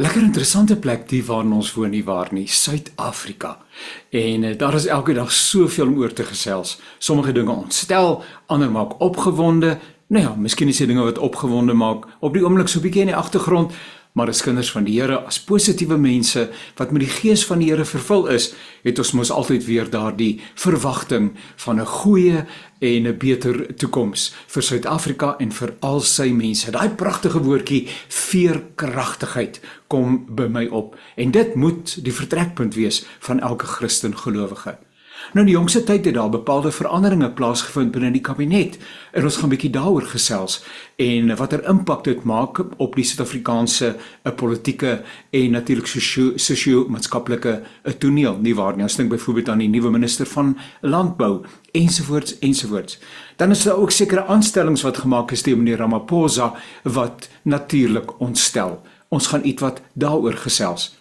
Lekker interessante plek die waarin ons woon nie waar nie, Suid-Afrika. En daar is elke dag soveel om oor te gesels. Sommige dinge ontstel, ander maak opgewonde. Nou ja, miskien is die dinge wat opgewonde maak op die oomblik so 'n bietjie in die agtergrond, maar as kinders van die Here, as positiewe mense wat met die gees van die Here vervul is, het ons mos altyd weer daardie verwagting van 'n goeie en 'n beter toekoms vir Suid-Afrika en vir al sy mense. Daai pragtige woordjie veerkragtigheid kom by my op. En dit moet die vertrekpunt wees van elke Christen gelowige. Nou in die jongste tyd het daar bepaalde veranderinge plaasgevind binne die kabinet. En ons gaan 'n bietjie daaroor gesels en watter impak dit maak op die Suid-Afrikaanse politieke en natuurlik sosio-maatskaplike toneel. Nie waar nie. Ons dink byvoorbeeld aan die nuwe minister van landbou ensovoorts ensovoorts. Dan is daar ook sekere aanstellings wat gemaak is deur meneer Ramaphosa wat natuurlik ontstel. Ons gaan ietwat daaroor gesels.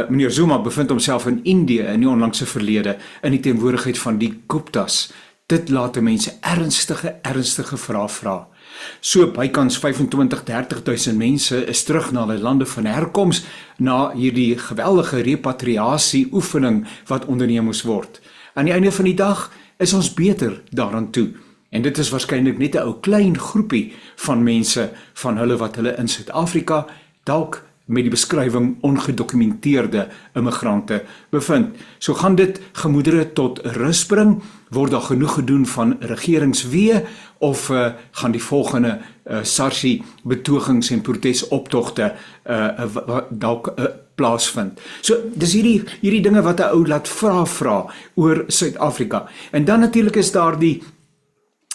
Meneer Zuma bevind homself in Indië in die onlangse verlede in die teenwoordigheid van die Guptas. Dit laat mense ernstige vrae vra. So bykans 25-30.000 mense is terug na hulle lande van herkoms na hierdie geweldige repatriasie oefening wat onderneem moes word. Aan die einde van die dag is ons beter daaraan toe. En dit is waarskynlik net 'n ou klein groepie van mense van hulle wat hulle in Suid-Afrika dalk met die beskrywing ongedokumenteerde immigrante bevind. So gaan dit gemoedere tot rus bring, word daar genoeg gedoen van regeringswee of gaan die volgende SARS betogings en protesoptogte dalk plaasvind. So dis hierdie dinge wat 'n ou laat vra oor Suid-Afrika. En dan natuurlik is daar die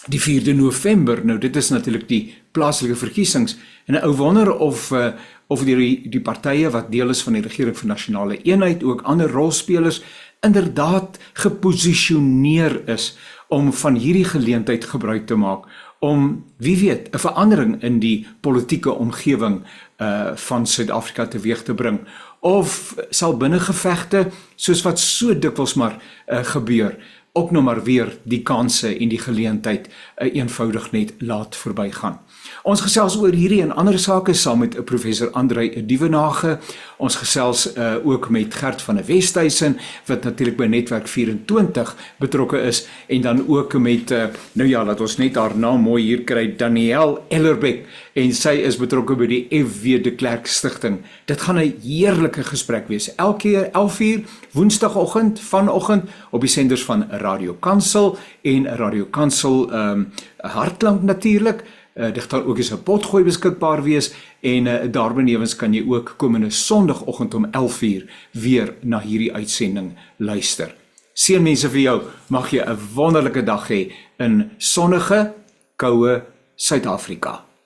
4de November, nou dit is natuurlik die plaaslike verkiesings, en 'n ou wonder of die partye wat deel is van die regering vir nasionale eenheid, ook ander rolspelers, inderdaad geposisioneer is om van hierdie geleentheid gebruik te maak, om, wie weet, 'n verandering in die politieke omgewing van Suid-Afrika teweeg te bring, of sal binnengevegte, soos wat so dikwels maar gebeur, ook nog maar weer die kanse en die geleentheid eenvoudig net laat verbygaan. Ons gesels oor hierdie en ander sake saam met professor Andrei Dievenage. Ons gesels ook met Gert van der Westhuizen wat natuurlik by Netwerk 24 betrokke is, en dan ook met nou ja, laat ons net haar naam mooi hier kry, Danielle Ellerbeck, en sy is betrokke by die F.W. de Klerk Stichting. Dit gaan 'n heerlike gesprek wees. Elke keer 11:00 woensdagoggend vanoggend op die senders van Radio Kansel en Radio Kansel Hartklank natuurlik. Dit gaan ook eens 'n potgooi beskikbaar wees en daarbenewens kan jy ook komende Sondagoggend om 11:00 weer na hierdie uitsending luister. Seënmense vir jou, mag jy 'n wonderlike dag hê in sonnige, koue Suid-Afrika.